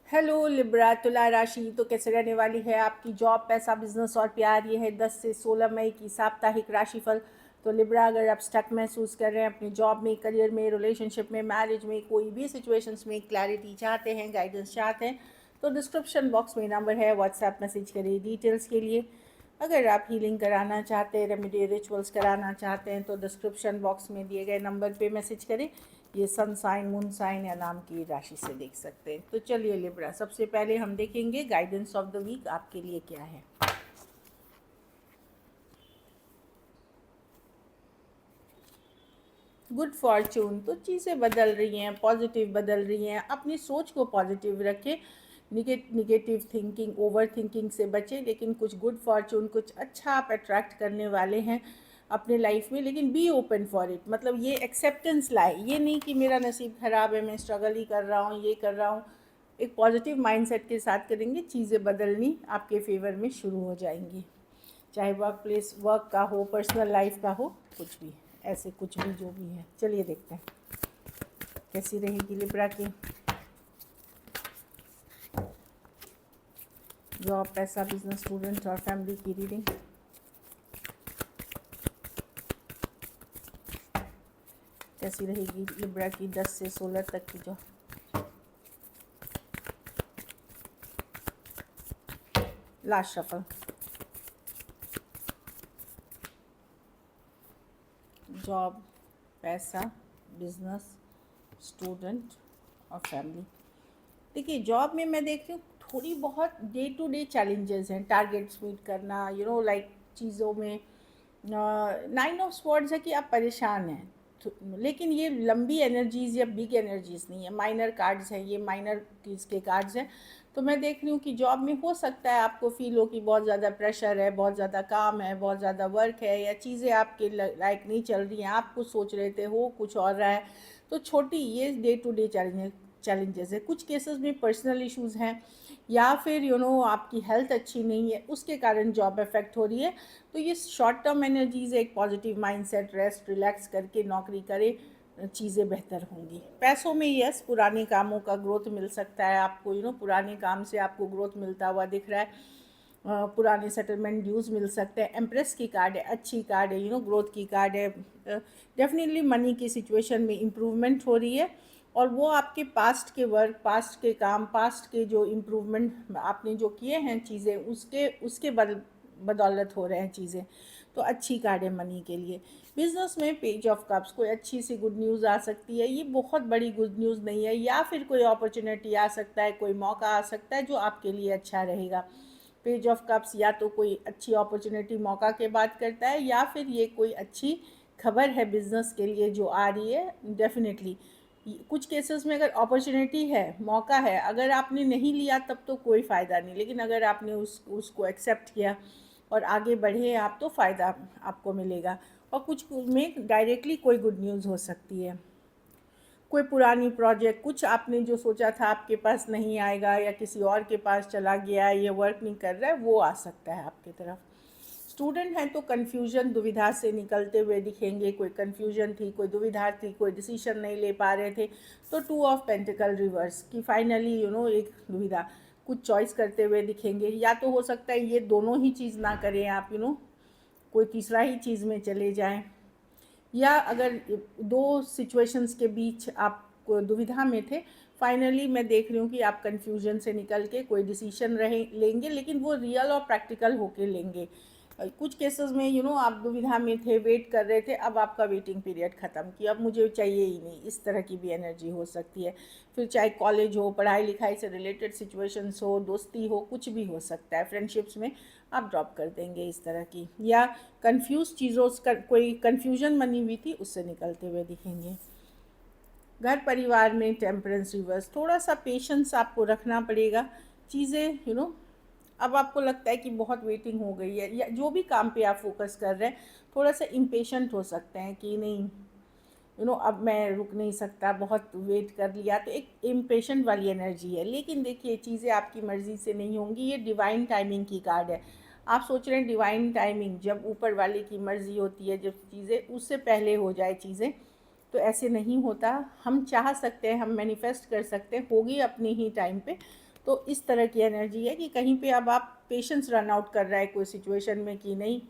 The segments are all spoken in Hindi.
हेलो लिब्रा, तुला राशि तो कैसे रहने वाली है आपकी जॉब, पैसा, बिजनेस और प्यार। ये है 10 से 16 मई की साप्ताहिक राशिफल। तो लिब्रा, अगर आप स्टक महसूस कर रहे हैं अपनी जॉब में, करियर में, रिलेशनशिप में, मैरिज में, कोई भी सिचुएशंस में क्लैरिटी चाहते हैं, गाइडेंस चाहते हैं, तो डिस्क्रिप्शन बॉक्स में नंबर है, व्हाट्सएप मैसेज करिए डिटेल्स के लिए। अगर आप हीलिंग कराना चाहते हैं, रेमेडी रिचुअल्स कराना चाहते हैं, तो डिस्क्रिप्शन बॉक्स में दिए गए नंबर पे मैसेज करें। ये सन साइन, मून साइन या नाम की राशि से देख सकते हैं। तो चलिए लिब्रा, सबसे पहले हम देखेंगे गाइडेंस ऑफ द वीक आपके लिए क्या है। गुड फॉर्चून, तो चीज़ें बदल रही हैं, पॉजिटिव बदल रही हैं। अपनी सोच को पॉजिटिव रखें, निगेटिव थिंकिंग, ओवर थिंकिंग से बचें। लेकिन कुछ गुड फॉर्चून, कुछ अच्छा आप अट्रैक्ट करने वाले हैं अपने लाइफ में। लेकिन बी ओपन फॉर इट, मतलब ये एक्सेप्टेंस लाए, ये नहीं कि मेरा नसीब ख़राब है, मैं स्ट्रगल ही कर रहा हूँ, ये कर रहा हूँ। एक पॉजिटिव माइंडसेट के साथ करेंगे, चीज़ें बदलनी आपके फेवर में शुरू हो जाएंगी। चाहे वर्क प्लेस, वर्क का हो, पर्सनल लाइफ का हो, कुछ भी, ऐसे कुछ भी जो भी है। चलिए देखते हैं कैसी रहेगी लिब्रा की जॉब, पैसा, बिजनेस, स्टूडेंट और फैमिली की रीडिंग। कैसी रहेगी लिब्रा की 10 से 16 तक की जॉब। Last shuffle. जॉब, पैसा, बिजनेस, स्टूडेंट और फैमिली। देखिए, जॉब में मैं देख रही हूँ थोड़ी बहुत डे टू डे चैलेंजेस हैं, टारगेट्स मीट करना, लाइक चीज़ों में। 9 ऑफ स्वॉर्ड्स है कि आप परेशान हैं, लेकिन ये लंबी एनर्जीज़ या बिग एनर्जीज़ नहीं है, माइनर कार्ड्स हैं, ये माइनर चीज़ के कार्ड्स हैं। तो मैं देख रही हूँ कि जॉब में हो सकता है आपको फील हो कि बहुत ज़्यादा प्रेशर है, बहुत ज़्यादा काम है, बहुत ज़्यादा वर्क है, या चीज़ें आपके लाइक नहीं चल रही हैं, आप कुछ सोच रहे थे, हो कुछ और रहा है। तो छोटी ये डे टू डे चैलेंजेस है। कुछ केसेस में पर्सनल इश्यूज़ हैं, या फिर आपकी हेल्थ अच्छी नहीं है, उसके कारण जॉब इफेक्ट हो रही है। तो ये शॉर्ट टर्म एनर्जीज, एक पॉजिटिव माइंडसेट, रेस्ट, रिलैक्स करके नौकरी करे, चीज़ें बेहतर होंगी। पैसों में यस, पुराने कामों का ग्रोथ मिल सकता है आपको, पुराने काम से आपको ग्रोथ मिलता हुआ दिख रहा है। पुराने सेटलमेंट ड्यूज़ मिल सकते हैं। एम्प्रेस की कार्ड है, अच्छी कार्ड है, ग्रोथ की कार्ड है। डेफिनेटली मनी की सिचुएशन में इम्प्रूवमेंट हो रही है, और वो आपके पास्ट के वर्क, पास्ट के काम, पास्ट के जो इम्प्रूवमेंट आपने जो किए हैं चीज़ें, उसके उसके बदौलत हो रहे हैं चीज़ें। तो अच्छी कार्ड है मनी के लिए। बिजनेस में पेज ऑफ कप्स, कोई अच्छी सी गुड न्यूज़ आ सकती है। ये बहुत बड़ी गुड न्यूज़ नहीं है, या फिर कोई अपॉर्चुनिटी आ सकता है, कोई मौका आ सकता है जो आपके लिए अच्छा रहेगा। पेज ऑफ कप्स या तो कोई अच्छी अपॉर्चुनिटी, मौका के बात करता है, या फिर ये कोई अच्छी खबर है बिज़नेस के लिए जो आ रही है। डेफिनेटली कुछ केसेस में अगर अपॉर्चुनिटी है, मौका है, अगर आपने नहीं लिया तब तो कोई फ़ायदा नहीं, लेकिन अगर आपने उसको एक्सेप्ट किया और आगे बढ़े आप, तो फ़ायदा आपको मिलेगा। और कुछ में डायरेक्टली कोई गुड न्यूज़ हो सकती है। कोई पुरानी प्रोजेक्ट, कुछ आपने जो सोचा था आपके पास नहीं आएगा, या किसी और के पास चला गया है, ये वर्क नहीं कर रहा है, वो आ सकता है आपकी तरफ। स्टूडेंट हैं तो कन्फ्यूजन, दुविधा से निकलते हुए दिखेंगे। कोई कन्फ्यूजन थी, कोई दुविधा थी, कोई डिसीजन नहीं ले पा रहे थे, तो 2 ऑफ पेंटिकल रिवर्स की फाइनली एक दुविधा, कुछ चॉइस करते हुए दिखेंगे। या तो हो सकता है ये दोनों ही चीज़ ना करें आप, कोई तीसरा ही चीज़ में चले जाएं। या अगर दो सिचुएशंस के बीच आप दुविधा में थे, फाइनली मैं देख रही हूँ कि आप कन्फ्यूजन से निकल के कोई डिसीजन लेंगे, लेकिन वो रियल और प्रैक्टिकल होके लेंगे। कुछ केसेस में आप दुविधा में थे, वेट कर रहे थे, अब आपका वेटिंग पीरियड ख़त्म कि अब मुझे चाहिए ही नहीं, इस तरह की भी एनर्जी हो सकती है। फिर चाहे कॉलेज हो, पढ़ाई लिखाई से रिलेटेड सिचुएशंस हो, दोस्ती हो, कुछ भी हो सकता है। फ्रेंडशिप्स में आप ड्रॉप कर देंगे इस तरह की, या कंफ्यूज चीज़ों कोई कंफ्यूजन बनी हुई थी उससे निकलते हुए दिखेंगे। घर परिवार में टेम्परेंस रिवर्स, थोड़ा सा पेशेंस आपको रखना पड़ेगा। चीज़ें अब आपको लगता है कि बहुत वेटिंग हो गई है, या जो भी काम पे आप फोकस कर रहे हैं, थोड़ा सा इम्पेशेंट हो सकते हैं कि नहीं, अब मैं रुक नहीं सकता, बहुत वेट कर लिया, तो एक इम्पेशेंट वाली एनर्जी है। लेकिन देखिए, चीज़ें आपकी मर्ज़ी से नहीं होंगी, ये डिवाइन टाइमिंग की कार्ड है। आप सोच रहे हैं डिवाइन टाइमिंग, जब ऊपर वाले की मर्ज़ी होती है, जब चीज़ें उससे पहले हो जाए चीज़ें, तो ऐसे नहीं होता। हम चाह सकते हैं, हम मैनिफेस्ट कर सकते हैं, होगी अपनी ही टाइम पे। तो इस तरह की एनर्जी है कि कहीं पे अब आप पेशेंस रन आउट कर रहा है कोई सिचुएशन में कि नहीं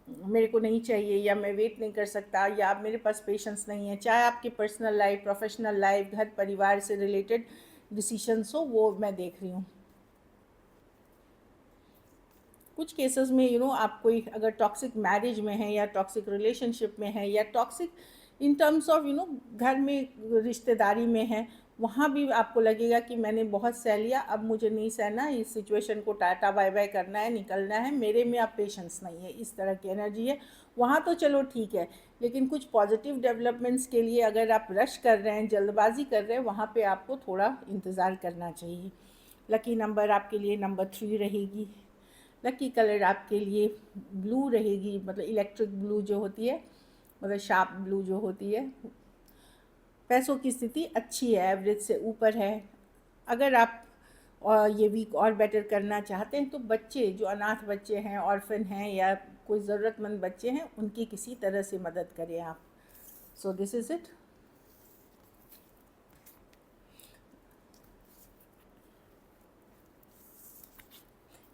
मेरे को नहीं चाहिए, या मैं वेट नहीं कर सकता, या मेरे पास पेशेंस नहीं है, चाहे आपकी पर्सनल लाइफ, प्रोफेशनल लाइफ, घर परिवार से रिलेटेड डिसीशंस हो, वो मैं देख रही हूँ। कुछ केसेस में आप कोई अगर टॉक्सिक मैरिज में है या टॉक्सिक रिलेशनशिप में है या टॉक्सिक इन टर्म्स ऑफ घर में रिश्तेदारी में है, वहाँ भी आपको लगेगा कि मैंने बहुत सह लिया, अब मुझे नहीं सहना, इस सिचुएशन को टाटा बाय बाय करना है, निकलना है, मेरे में अब पेशेंस नहीं है, इस तरह की एनर्जी है। वहाँ तो चलो ठीक है, लेकिन कुछ पॉजिटिव डेवलपमेंट्स के लिए अगर आप रश कर रहे हैं, जल्दबाजी कर रहे हैं, वहाँ पे आपको थोड़ा इंतज़ार करना चाहिए। लकी नंबर आपके लिए नंबर 3 रहेगी। लकी कलर आपके लिए ब्लू रहेगी, मतलब इलेक्ट्रिक ब्लू जो होती है, मतलब शार्प ब्लू जो होती है। पैसों की स्थिति अच्छी है, एवरेज से ऊपर है। अगर आप ये वीक और बेटर करना चाहते हैं तो बच्चे जो अनाथ बच्चे हैं, ऑर्फन हैं, या कोई ज़रूरतमंद बच्चे हैं, उनकी किसी तरह से मदद करें आप। So this is it.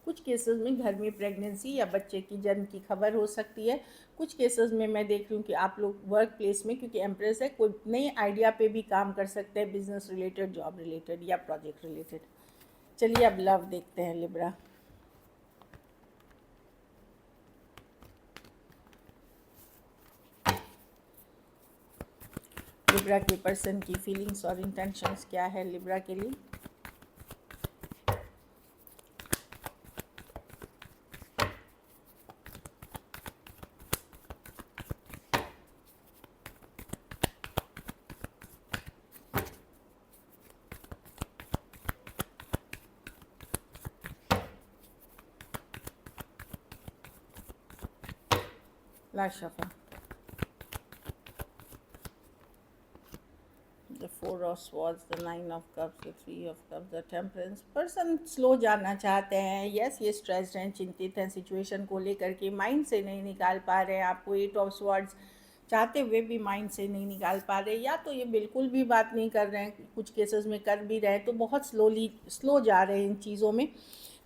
कुछ केसेस में घर में प्रेगनेंसी या बच्चे की जन्म की खबर हो सकती है। कुछ केसेस में मैं देख रही हूँ कि आप लोग वर्क प्लेस में, क्योंकि एम्प्रेस है, कोई नए आइडिया पे भी काम कर सकते हैं, बिजनेस रिलेटेड, जॉब रिलेटेड या प्रोजेक्ट रिलेटेड। चलिए अब लव देखते हैं लिब्रा। लिब्रा के पर्सन की फीलिंग्स और इंटेंशंस क्या है लिब्रा के लिए। Last shuffle, the 4 of swords, the 9 of cups, the 3 of cups, the temperance। Person slow जाना चाहते हैं, यस ये स्ट्रेस्ड हैं, चिंतित हैं सिचुएशन को लेकर के, माइंड से नहीं निकाल पा रहे हैं आपको। 8 ऑफ स्वॉर्ड्स चाहते हुए भी माइंड से नहीं निकाल पा रहे, या तो ये बिल्कुल भी बात नहीं कर रहे हैं, कुछ केसेस में कर भी रहे हैं तो बहुत स्लो जा रहे हैं इन चीज़ों में।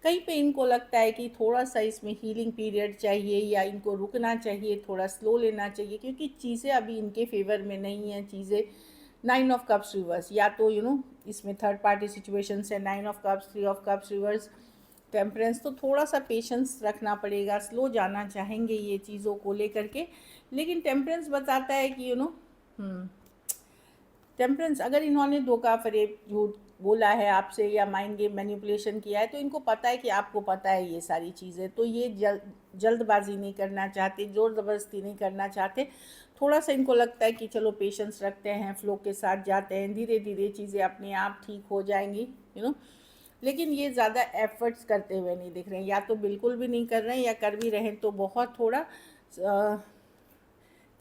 कहीं पे इनको लगता है कि थोड़ा सा इसमें हीलिंग पीरियड चाहिए, या इनको रुकना चाहिए, थोड़ा स्लो लेना चाहिए, क्योंकि चीज़ें अभी इनके फेवर में नहीं हैं। चीज़ें 9 ऑफ कप्स रिवर्स, या तो इसमें थर्ड पार्टी सिचुएशंस है, 9 of cups, 3 of cups reverse, temperance, तो थोड़ा सा पेशेंस रखना पड़ेगा, स्लो जाना चाहेंगे ये चीज़ों को लेकर के। लेकिन टेम्परेंस बताता है कि टेम्परेंस, अगर इन्होंने धोखा फरेब झूठ बोला है आपसे या माइंड गेम मैनिपुलेशन किया है, तो इनको पता है कि आपको पता है ये सारी चीज़ें, तो ये जल्दबाजी नहीं करना चाहते, ज़ोर ज़बरदस्ती नहीं करना चाहते। थोड़ा सा इनको लगता है कि चलो पेशेंस रखते हैं, फ्लो के साथ जाते हैं, धीरे धीरे चीज़ें अपने आप ठीक हो जाएंगी, लेकिन ये ज़्यादा एफर्ट्स करते हुए नहीं दिख रहे हैं, या तो बिल्कुल भी नहीं कर रहे हैं, या कर भी रहे हैं तो बहुत थोड़ा।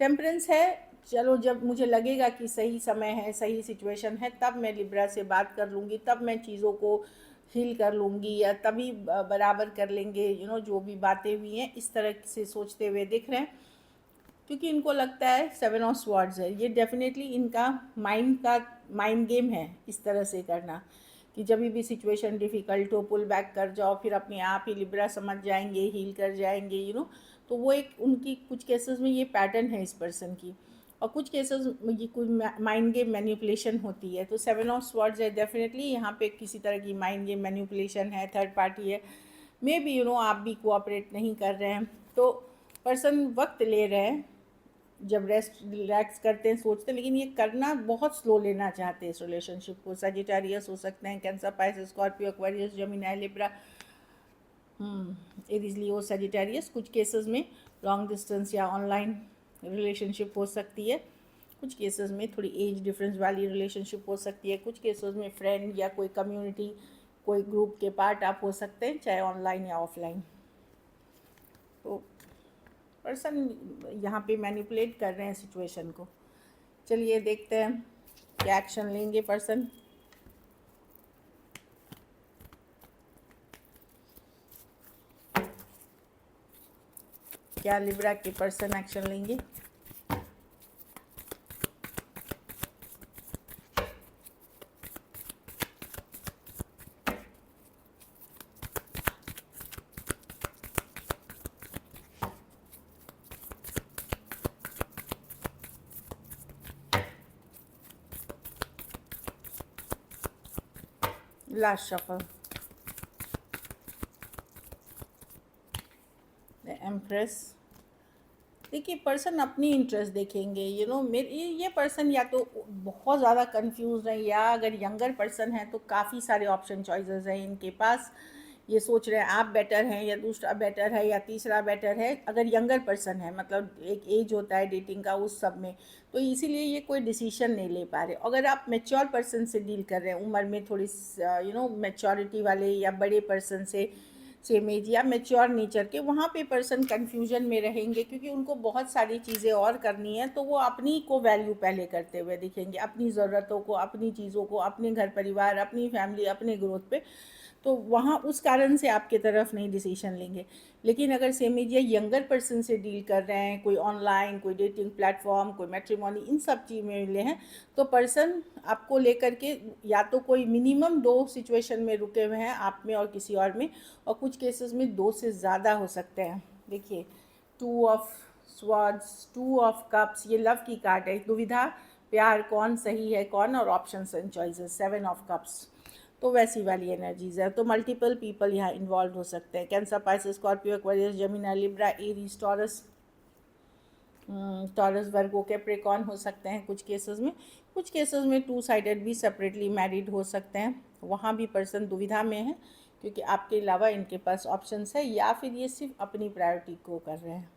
टेम्परेंस है, चलो जब मुझे लगेगा कि सही समय है, सही सिचुएशन है, तब मैं लिब्रा से बात कर लूँगी, तब मैं चीज़ों को हील कर लूँगी, या तभी बराबर कर लेंगे, जो भी बातें हुई हैं, इस तरह से सोचते हुए दिख रहे हैं। क्योंकि इनको लगता है 7 ऑफ स्वॉर्ड्स है, ये डेफिनेटली इनका माइंड गेम है, इस तरह से करना कि जब भी सिचुएशन डिफ़िकल्ट हो, पुल बैक कर जाओ, फिर अपने आप ही लिब्रा समझ जाएंगे, हील कर जाएंगे, तो वो एक उनकी कुछ केसेस में ये पैटर्न है इस पर्सन की। और कुछ केसेस में ये कुछ माइंड गेम मैनिपुलेशन होती है। तो 7 ऑफ स्वॉर्ड्स है, डेफिनेटली यहाँ पे किसी तरह की माइंड गेम मैनिपुलेशन है, थर्ड पार्टी है, मे बी आप भी कोऑपरेट नहीं कर रहे हैं, तो पर्सन वक्त ले रहे हैं, जब रेस्ट रिलैक्स करते हैं, सोचते हैं, लेकिन ये करना बहुत स्लो लेना चाहते हैं इस रिलेशनशिप को। सजिटेरियस हो सकते हैं, Cancer, Pisces, Scorpio, Aquarius, Gemini, Libra, Aries, Leo, Sagittarius. कुछ केसेस में लॉन्ग डिस्टेंस या ऑनलाइन रिलेशनशिप हो सकती है, कुछ केसेस में थोड़ी एज डिफरेंस वाली रिलेशनशिप हो सकती है, कुछ केसेस में फ्रेंड या कोई कम्युनिटी, कोई ग्रुप के पार्ट आप हो सकते हैं, चाहे ऑनलाइन या ऑफलाइन। तो पर्सन यहाँ पे मैनिपुलेट कर रहे हैं सिचुएशन को। चलिए देखते हैं क्या एक्शन लेंगे पर्सन। क्या लिब्रा के पर्सन एक्शन लेंगे। Last shuffle, the empress. देखिए पर्सन अपनी इंटरेस्ट देखेंगे, मेरे ये पर्सन या तो बहुत ज़्यादा कंफ्यूज है, या अगर यंगर पर्सन है तो काफ़ी सारे ऑप्शन चॉइसेस हैं इनके पास। ये सोच रहे हैं आप बेटर हैं या दूसरा बेटर है या तीसरा बेटर है, अगर यंगर पर्सन है, मतलब एक एज होता है डेटिंग का उस सब में, तो इसीलिए ये कोई डिसीजन नहीं ले पा रहे। अगर आप मेच्योर पर्सन से डील कर रहे हैं, उम्र में थोड़ी मेच्योरिटी वाले या बड़े पर्सन से, सेम एज या मेच्योर नेचर के, वहाँ पे पर्सन कन्फ्यूजन में रहेंगे, क्योंकि उनको बहुत सारी चीज़ें और करनी है, तो वो अपनी को वैल्यू पहले करते हुए दिखेंगे, अपनी ज़रूरतों को, अपनी चीज़ों को, अपने घर परिवार, अपनी फैमिली, अपने ग्रोथ पे, तो वहाँ उस कारण से आपके तरफ नहीं डिसीजन लेंगे। लेकिन अगर सेम एज या यंगर पर्सन से डील कर रहे हैं, कोई ऑनलाइन, कोई डेटिंग प्लेटफॉर्म, कोई मैट्रिमोनी, इन सब चीज़ में मिले हैं, तो पर्सन आपको लेकर के या तो कोई मिनिमम 2 सिचुएशन में रुके हुए हैं, आप में और किसी और में, और कुछ केसेस में 2 से ज़्यादा हो सकते हैं। देखिए 2 ऑफ स्वॉर्ड्स, 2 ऑफ कप्स, ये लव की कार्ड है, दुविधा, प्यार कौन सही है कौन, और options and choices, 7 of cups, तो वैसी वाली एनर्जीज है। तो मल्टीपल पीपल यहाँ इन्वॉल्व हो सकते हैं, Cancer, Pisces, Scorpio, Aquarius, Gemini, Libra, Aries, Taurus, Taurus, Virgo, Capricorn हो सकते हैं कुछ केसेस में। कुछ केसेस में 2 साइडेड भी सेपरेटली मैरिड हो सकते हैं, वहाँ भी पर्सन दुविधा में है, क्योंकि आपके अलावा इनके पास ऑप्शंस है, या फिर ये सिर्फ अपनी प्रायोरिटी को कर रहे हैं।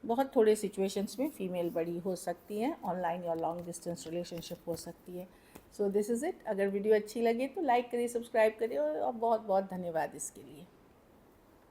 बहुत थोड़े सिचुएशंस में फीमेल बड़ी हो सकती है, ऑनलाइन या लॉन्ग डिस्टेंस रिलेशनशिप हो सकती है। So this is it. अगर वीडियो अच्छी लगे तो लाइक करिए, सब्सक्राइब करिए, और बहुत बहुत धन्यवाद इसके लिए।